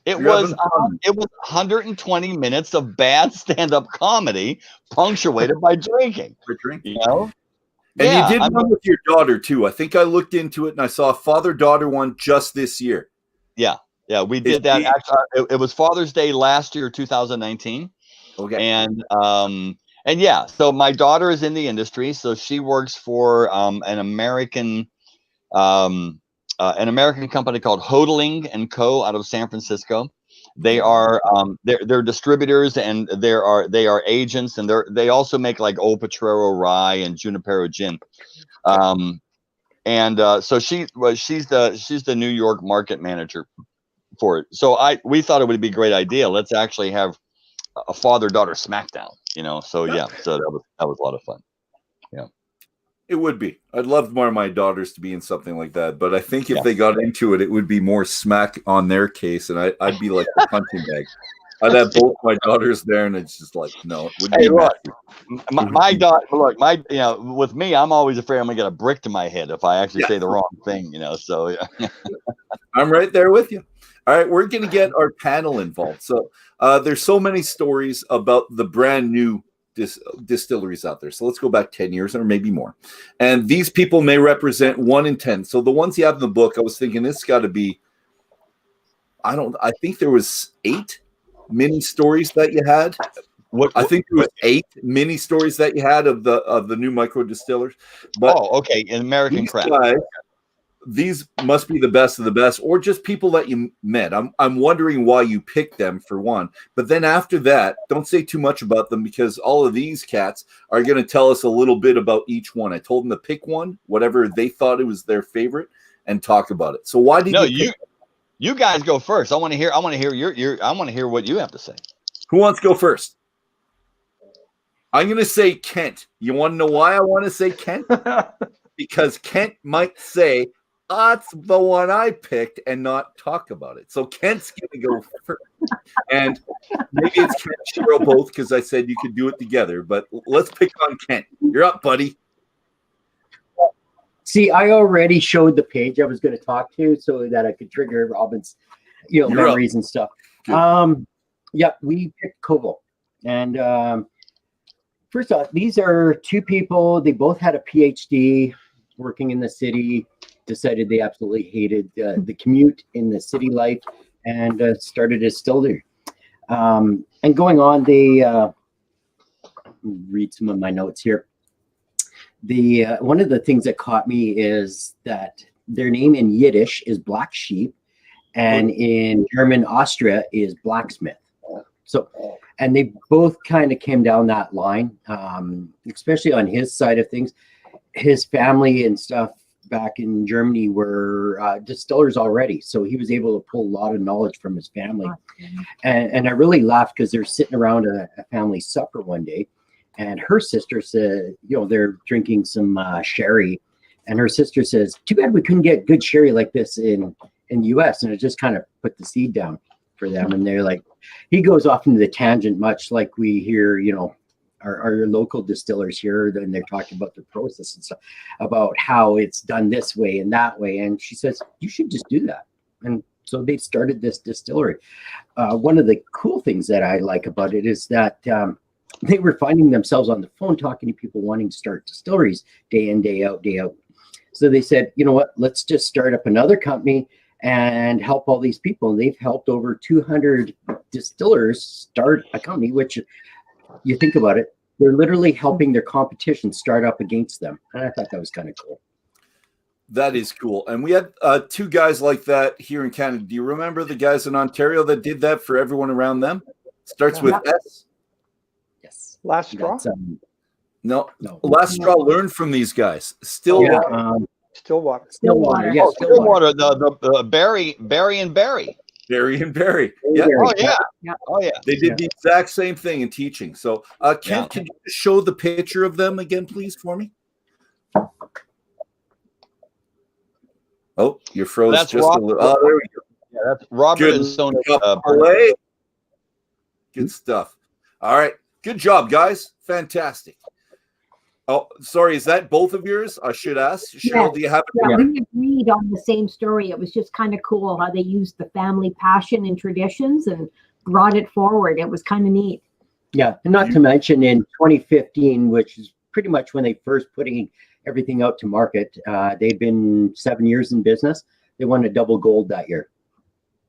It You're was having fun. 120 minutes of bad stand-up comedy, punctuated by drinking. For drinking. You know, And yeah, you did one with your daughter too. I think I looked into it and I saw a father-daughter one just this year. yeah, we did that. Actually, it was Father's Day last year, 2019. Okay. And yeah, so my daughter is in the industry, so she works for an American company called Hodling and Co. out of San Francisco. They are they're distributors, and they are agents, and they also make like Old Potrero rye and Junipero gin. So she's the New York market manager for it. So we thought it would be a great idea. Let's actually have a father-daughter smackdown, you know. So yeah, so that was a lot of fun. Yeah, it would be. I'd love more of my daughters to be in something like that, but I think if they got into it, it would be more smack on their case, and I'd be like the punching bag. I'd have both my daughters there, and it's just like, no, it would be. Look, my daughter. Look, with me, I'm always afraid I'm gonna get a brick to my head if I actually say the wrong thing, you know. So yeah. I'm right there with you. All right, we're going to get our panel involved. So there's so many stories about the brand new distilleries out there. So let's go back 10 years or maybe more. And these people may represent 1 in 10. So the ones you have in the book, I was thinking this got to be, I think there was 8 mini stories that you had. I think there was 8 mini stories that you had of the new micro distillers. But okay, American craft. These must be the best of the best, or just people that you met. I'm wondering why you picked them for one. But then after that, don't say too much about them, because all of these cats are going to tell us a little bit about each one. I told them to pick one, whatever they thought it was their favorite, and talk about it. So why did you guys go first? I want to hear what you have to say. Who wants to go first? I'm going to say Kent. You want to know why I want to say Kent? Because Kent might say, that's the one I picked, and not talk about it. So Kent's going to go first. And maybe it's Kent, Cheryl, both, because I said you could do it together. But let's pick on Kent. You're up, buddy. See, I already showed the page I was going to talk to so that I could trigger Robin's memories and stuff. Good. Yeah, we picked Koval. And first off, these are 2 people. They both had a PhD working in the city, decided they absolutely hated the commute in the city life, and started a distillery. And going on, they read some of my notes here. One of the things that caught me is that their name in Yiddish is Black Sheep, and in German, Austria is blacksmith. So, and they both kind of came down that line, especially on his side of things. His family and stuff back in Germany were distillers already, so he was able to pull a lot of knowledge from his family. And I really laughed because they're sitting around a family supper one day, and her sister said, they're drinking some sherry, and her sister says, "Too bad we couldn't get good sherry like this in the U.S." And it just kind of put the seed down for them. And they're like, he goes off into the tangent, much like we hear, our local distillers here, and they're talking about the process and stuff, about how it's done this way and that way. And she says, you should just do that. And so they started this distillery. One of the cool things that I like about it is that they were finding themselves on the phone talking to people wanting to start distilleries day in, day out, day out. So they said, you know what, let's just start up another company and help all these people. And they've helped over 200 distillers start a company, which, you think about it, they're literally helping their competition start up against them. And I thought that was kind of cool. That is cool. And we had 2 guys like that here in Canada. Do you remember the guys in Ontario that did that for everyone around them? Starts with S. Yes. Last Straw? No. Last Straw learned from these guys. Stillwater. Stillwater. Yes. Stillwater. The Barry and Barry. Barry and Barry. Yeah. Oh yeah. Oh yeah. They did the exact same thing in teaching. So, Ken, can you show the picture of them again, please, for me? Oh, you're froze that's just Robert, a little. Oh, there we go. Yeah, that's Robert and Sona. Good stuff. All right. Good job, guys. Fantastic. Oh, sorry. Is that both of yours? I should ask. Cheryl, Yes. do you have it? Yeah, we agreed on the same story. It was just kind of cool how they used the family passion and traditions and brought it forward. It was kind of neat. Yeah, and not to mention in 2015, which is pretty much when they first putting everything out to market. They've been 7 years in business. They won a double gold that year.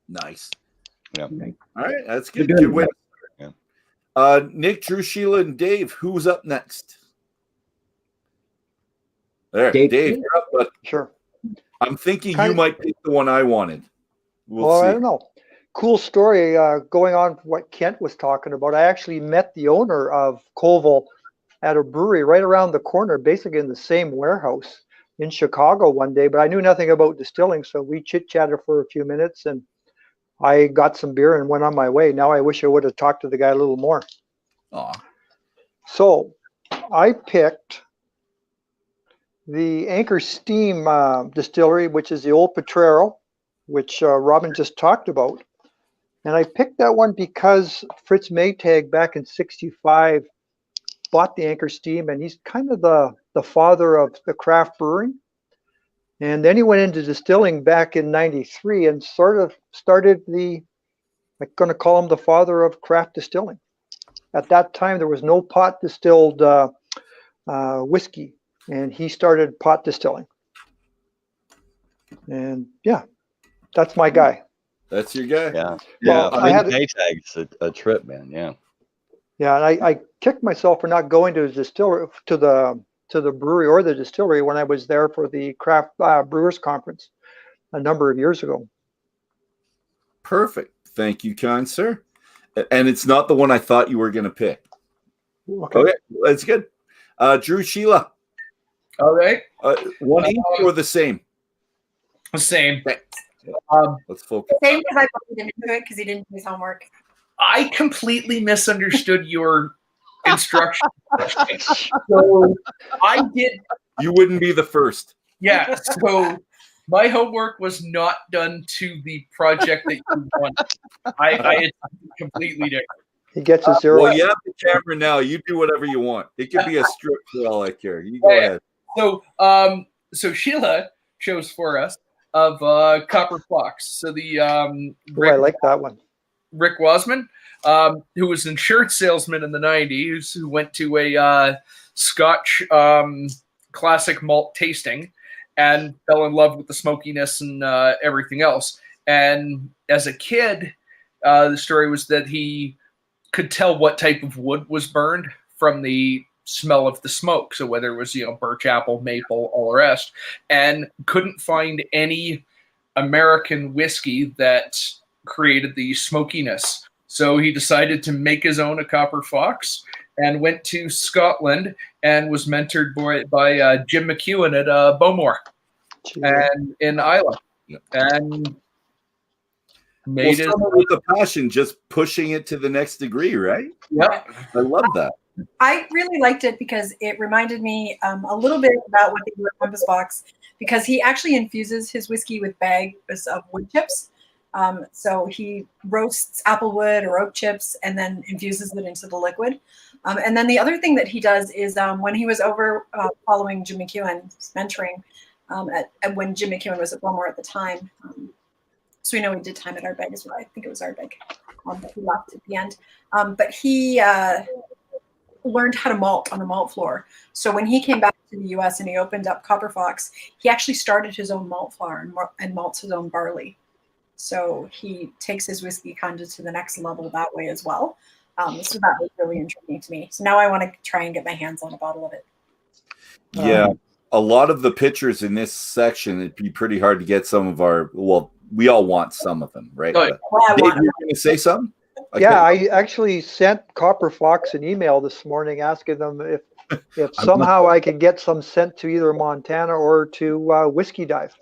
Nice. Yeah. All right, that's good. Good Good way. Yeah. Nick, Drew, Sheila, and Dave. Who's up next? There, Dave. you're up, but Sure. I'm thinking Kind you of- might pick the one I wanted. We'll Well, see. I don't know. Cool story going on what Kent was talking about. I actually met the owner of Colville at a brewery right around the corner, basically in the same warehouse in Chicago one day, but I knew nothing about distilling. So we chit-chatted for a few minutes and I got some beer and went on my way. Now I wish I would have talked to the guy a little more. Aw. So I picked the Anchor Steam distillery, which is the old Potrero, which Robin just talked about. And I picked that one because Fritz Maytag back in '65 bought the Anchor Steam, and he's kind of the father of the craft brewing. And then he went into distilling back in '93 and sort of started I'm going to call him the father of craft distilling. At that time, there was no pot distilled whiskey, and he started pot distilling. And yeah, that's my guy. That's your guy. Yeah. Well, Yeah. I had- Maytag's a trip, man. Yeah. Yeah, and I kicked myself for not going to the distillery, to the brewery or the distillery when I was there for the craft brewers conference a number of years ago. Perfect. Thank you, kind sir. And it's not the one I thought you were going to pick. Okay, that's good. Drew, Sheila, All right. one each or the same? Same. Okay. Let's focus. Same because I voted him into it because he didn't do his homework. I completely misunderstood your instruction. So I did. You wouldn't be the first. Yeah. So my homework was not done to the project that you wanted. I completely different. He gets a zero. Well, you have the camera now. You do whatever you want. It could be a strip for all I care. You go ahead. So, so Sheila chose for us of Copper Fox. So the Oh, I like that one. Rick Wasman, who was an insurance salesman in the 90s, who went to a Scotch classic malt tasting and fell in love with the smokiness and everything else. And as a kid, the story was that he could tell what type of wood was burned from the smell of the smoke. So whether it was, birch apple, maple, all the rest, and couldn't find any American whiskey that created the smokiness. So he decided to make his own a Copper Fox and went to Scotland and was mentored by Jim McEwen at Bowmore and in Islay. And made his someone with a passion, just pushing it to the next degree, right? Yeah, I love that. I really liked it because it reminded me a little bit about what they do at Compass Box, because he actually infuses his whiskey with bags of wood chips. So he roasts applewood or oak chips and then infuses it into the liquid. And then the other thing that he does is when he was over following Jim McEwen's mentoring, when Jim McEwen was at Bowmore at the time. So we know he did time at Ardbeg as well. I think it was Ardbeg that he left at the end. But he learned how to malt on the malt floor. So when he came back to the US and he opened up Copper Fox, he actually started his own malt flour and malts his own barley. So he takes his whiskey kind of to the next level that way as well. So that was really intriguing to me. So now I want to try and get my hands on a bottle of it. Yeah. A lot of the pictures in this section, it'd be pretty hard to get some of our, we all want some of them, right? Oh, Dave, you were going to say something? Yeah, I actually sent Copper Fox an email this morning asking them if somehow I could get some sent to either Montana or to Whiskey Dive.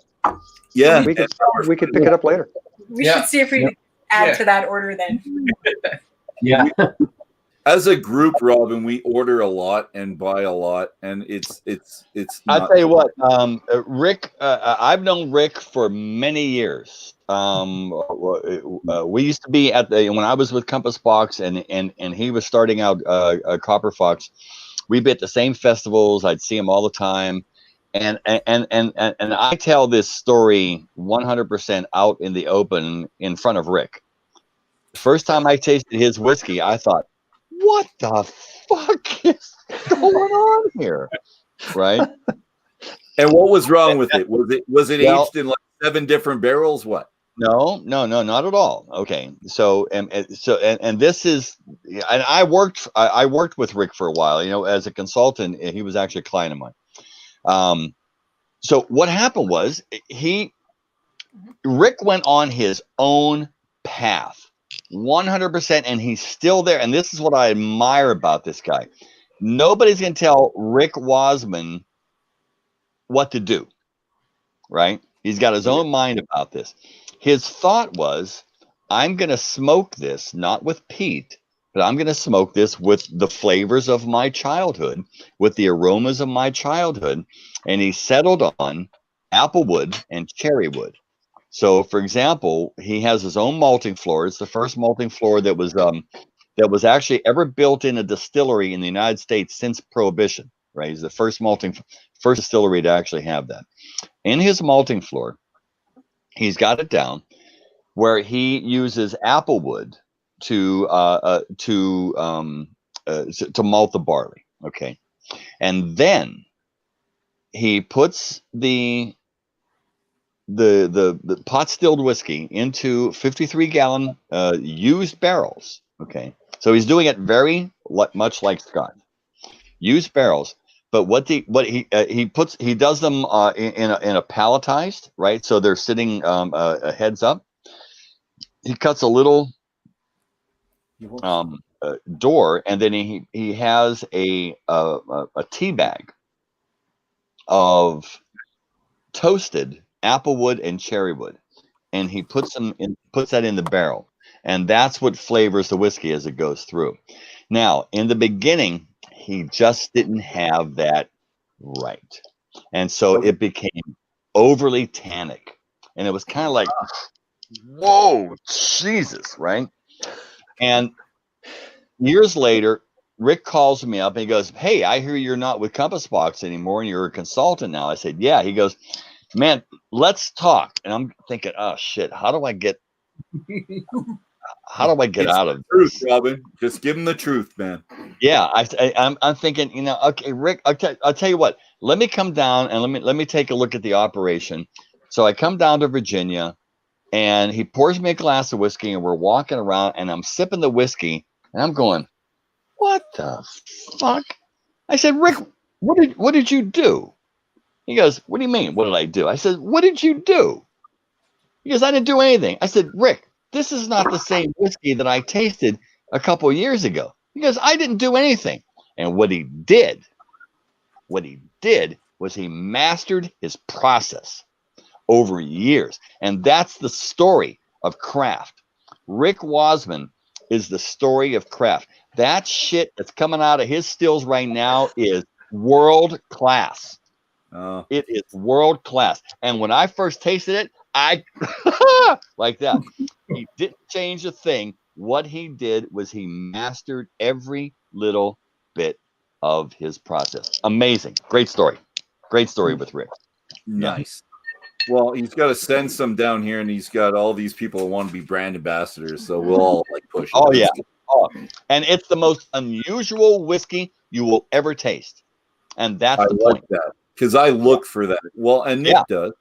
Yeah. We could pick it up later. We should see if we can add to that order then. Yeah. As a group, Robin, we order a lot and buy a lot, and it's. I'll tell you what, Rick. I've known Rick for many years. We used to be when I was with Compass Box, and he was starting out Copper Fox. We'd be at the same festivals. I'd see him all the time. And I tell this story 100% out in the open in front of Rick. First time I tasted his whiskey, I thought, what the fuck is going on here? Right? And what was wrong with it? Was it Well, aged in like 7 different barrels? What? No, not at all. Okay, so and this is, and I worked with Rick for a while, you know, as a consultant. He was actually a client of mine. So what happened was Rick went on his own path, 100%, and he's still there. And this is what I admire about this guy. Nobody's gonna tell Rick Wasman what to do, right? He's got his own mind about this. His thought was, I'm going to smoke this, not with peat, but I'm going to smoke this with the flavors of my childhood, with the aromas of my childhood. And he settled on applewood and cherrywood. So, for example, he has his own malting floor. It's the first malting floor that was actually ever built in a distillery in the United States since Prohibition, right? He's the first distillery to actually have that. In his malting floor, he's got it down where he uses applewood to malt the barley. Okay, and then he puts the pot stilled whiskey into 53-gallon used barrels. Okay, so he's doing it very much like Scott, used barrels. But he does them in a palletized, right? So they're sitting heads up. He cuts a little door, and then he has a tea bag of toasted applewood and cherrywood, and he puts that in the barrel, and that's what flavors the whiskey as it goes through. Now, in the beginning, he just didn't have that right. And so it became overly tannic. And it was kind of like, whoa, Jesus, right? And years later, Rick calls me up and he goes, hey, I hear you're not with Compass Box anymore and you're a consultant now. I said, yeah. He goes, man, let's talk. And I'm thinking, oh, shit, how do I get out of truth, this? Robin, just give him the truth, man. Yeah, I'm thinking, you know, okay, Rick, I'll tell you what. Let me come down and let me take a look at the operation. So I come down to Virginia, and he pours me a glass of whiskey, and we're walking around, and I'm sipping the whiskey, and I'm going, what the fuck? I said, Rick, what did you do? He goes, what do you mean? What did I do? I said, what did you do? He goes, I didn't do anything. I said, Rick, this is not the same whiskey that I tasted a couple of years ago. He goes, I didn't do anything. And what he did was he mastered his process over years. And that's the story of craft. Rick Wasman is the story of craft. That shit that's coming out of his stills right now is world class. Oh. It is world class. And when I first tasted it, I like that. He didn't change a thing. What he did was he mastered every little bit of his process. Amazing. Great story. Great story with Rick. Nice. Yeah. Well, he's got to send some down here, and he's got all these people who want to be brand ambassadors. So we'll all like push it. Oh, yeah. Oh. And it's the most unusual whiskey you will ever taste. And that's the point. That because I look for that. Well, and Nick does.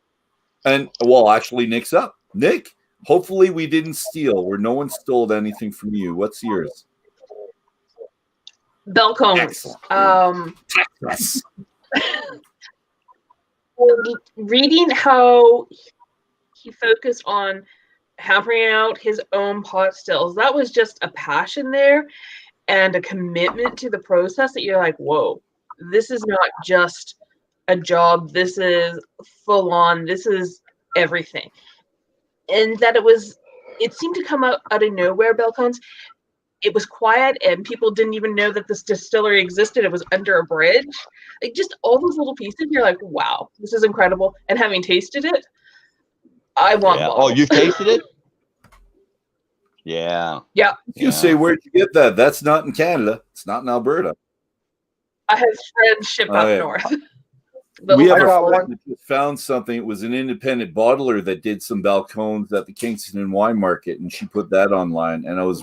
And well, actually, Nick's up. Nick, hopefully we didn't steal, or no one stole anything from you. What's yours? Belcones. Yes. Reading how he focused on hammering out his own pot stills, that was just a passion there and a commitment to the process that you're like, whoa, this is not just a job. This is full on. This is everything. And that it seemed to come out of nowhere, Belcones. It was quiet and people didn't even know that this distillery existed. It was under a bridge. Like just all those little pieces, you're like, wow, this is incredible. And having tasted it, I want bottles. Oh, you tasted it? Yeah. Yeah. You say, where'd you get that? That's not in Canada. It's not in Alberta. I have friendship Oh, up yeah. north. We have I a got friend one. that just found something. It was an independent bottler that did some balcones at the Kingston Wine Market, and she put that online, and I was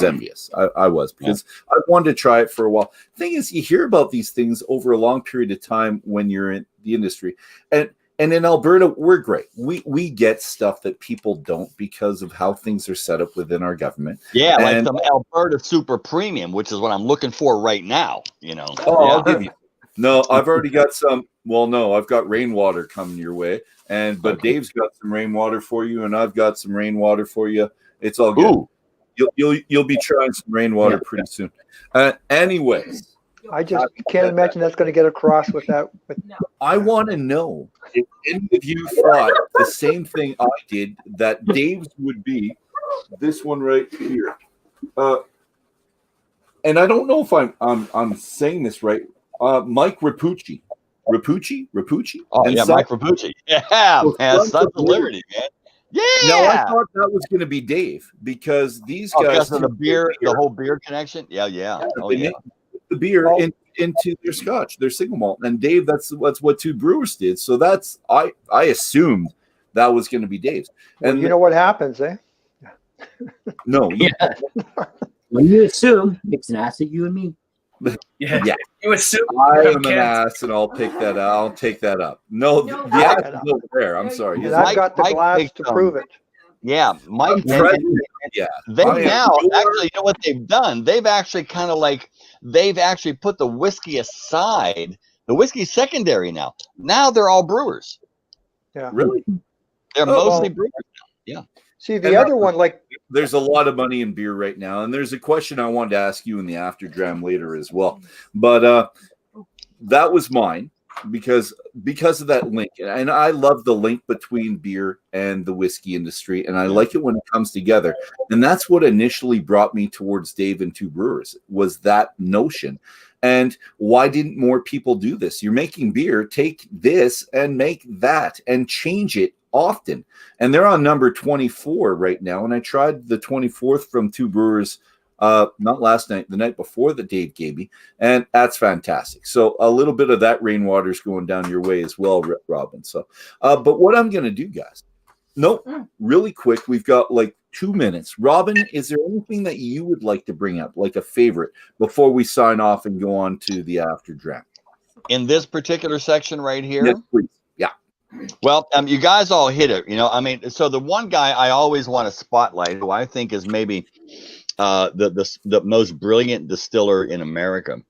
envious. I was, because I wanted to try it for a while. Thing is, you hear about these things over a long period of time when you're in the industry, and in Alberta, we're great. We get stuff that people don't because of how things are set up within our government. Yeah, like And some Alberta Super Premium, which is what I'm looking for right now. You know. I'll give you. No, I've already got some. Well, no, I've got rainwater coming your way, but Dave's got some rainwater for you, and I've got some rainwater for you. It's all good. Ooh. You'll be trying some rainwater pretty soon. Anyways, I just can't imagine that's going to get across with that. I want to know if any of you thought the same thing I did, that Dave's would be this one right here. And I don't know if I'm saying this right. Mike Rapucci. Rapucci? Oh, and yeah, Son- Mike Rapucci. Yeah, man. Sons of Liberty, man. Yeah. Now, I thought that was going to be Dave, because these guys. Because of the beer, the whole beer connection. Yeah. Oh, they yeah. make the beer into their scotch, their single malt. And Dave, that's what Two Brewers did. So that's, I assumed that was going to be Dave's. And And you know what happens, eh? no, When you assume, it's an ass at you and me. Yeah. You assume I you am an can't. ass, and I'll pick that. I'll take that up. No, the ass is over there. I'm sorry. And I've got the Mike glass picked, to prove it. Yeah, Mike. Yeah. They I am now your- actually, you know what they've done? They've actually kind of like they've actually put the whiskey aside. The whiskey's secondary now. Now they're all brewers. Yeah. Really? They're Oh, mostly well, brewers now. Yeah. See, the And other one, like, There's a lot of money in beer right now, and there's a question I wanted to ask you in the after dram later as well. But that was mine because of that link, and I love the link between beer and the whiskey industry, and I like it when it comes together. And that's what initially brought me towards Dave and Two Brewers, was that notion. And why didn't more people do this? You're making beer, take this and make that and change it often. And they're on number 24 right now. And I tried the 24th from Two Brewers, not last night, the night before that Dave gave me. And that's fantastic. So a little bit of that rainwater's going down your way as well, Robin. So, but what I'm going to do, guys, really quick, we've got like 2 minutes. Robin, is there anything that you would like to bring up, like a favorite, before we sign off and go on to the after draft? In this particular section right here. Yes, please. Yeah. Well, you guys all hit it. You know, I mean, so the one guy I always want to spotlight, who I think is maybe the most brilliant distiller in America,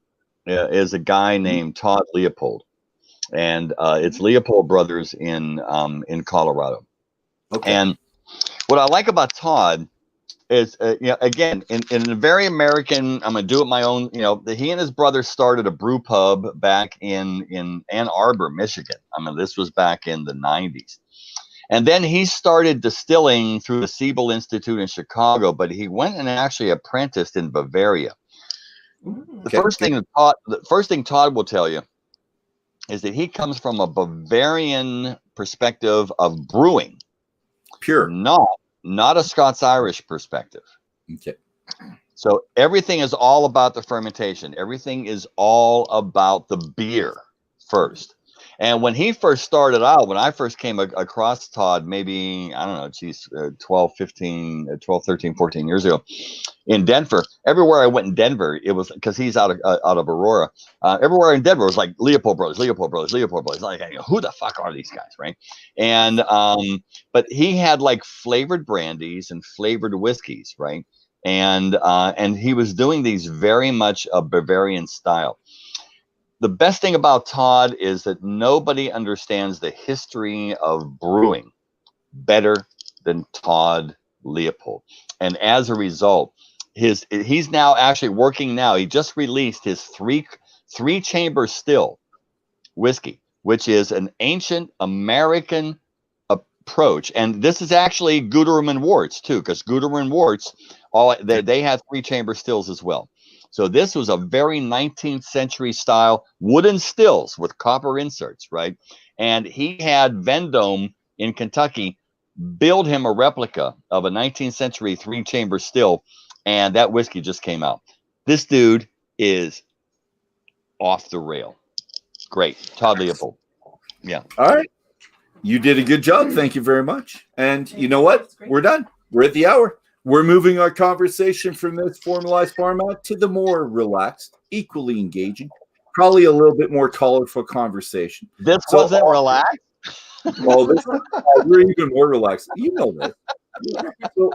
is a guy named Todd Leopold, and it's Leopold Brothers in Colorado. Okay. And what I like about Todd is, again, in a very American, I'm going to do it my own, he and his brother started a brew pub back in Ann Arbor, Michigan. I mean, this was back in the 90s. And then he started distilling through the Siebel Institute in Chicago, but he went and actually apprenticed in Bavaria. The first thing Todd will tell you is that he comes from a Bavarian perspective of brewing. Pure. Not a Scots-Irish perspective. Okay. So everything is all about the fermentation. Everything is all about the beer first. And when he first started out, when I first came across Todd, maybe, I don't know, 12, 13, 14 years ago in Denver, everywhere I went in Denver, it was because he's out of Aurora. Everywhere in Denver was like Leopold Brothers. Like, who the fuck are these guys, right? And but he had like flavored brandies and flavored whiskeys, right? And he was doing these very much a Bavarian style. The best thing about Todd is that nobody understands the history of brewing better than Todd Leopold. And as a result, he's now actually working now. He just released his three chamber still whiskey, which is an ancient American approach. And this is actually Guderum and Warts too, because Guderum and Warts, they had 3 chamber stills as well. So this was a very 19th century style wooden stills with copper inserts, right? And he had Vendome in Kentucky build him a replica of a 19th century 3-chamber still, and that whiskey just came out. This dude is off the rail. Great. Todd Leopold. Yeah. All right. You did a good job. Thank you very much. And you know what? We're done. We're at the hour. We're moving our conversation from this formalized format to the more relaxed, equally engaging, probably a little bit more colorful conversation. This wasn't relaxed? Well, we're even more relaxed. You know this. So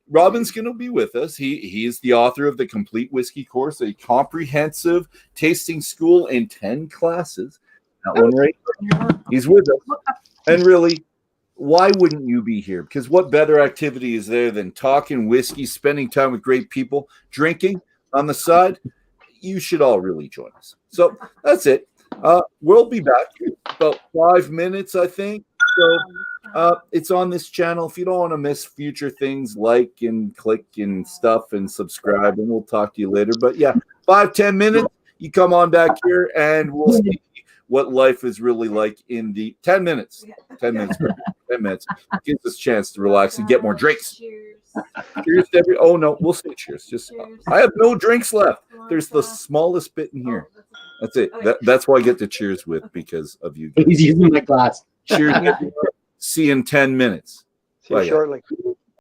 Robin's going to be with us. He is the author of the Complete Whiskey Course, a comprehensive tasting school in 10 classes. That one right there. He's with us. And really, why wouldn't you be here? Because what better activity is there than talking whiskey, spending time with great people, drinking on the side? You should all really join us. So that's it. We'll be back in about 5 minutes, I think. So it's on this channel. If you don't want to miss future things, like and click and stuff and subscribe, and we'll talk to you later. But yeah, 5-10 minutes, you come on back here and we'll see what life is really like in the 10 minutes. 10 minutes. 10 minutes. Gives us a chance to relax and get more drinks. Cheers. Cheers to oh no, we'll say cheers. Just I have no drinks left. There's the smallest bit in here. That's it. That's why I get to cheers with, because of you guys. He's using my glass. Cheers. See you in 10 minutes. See you shortly.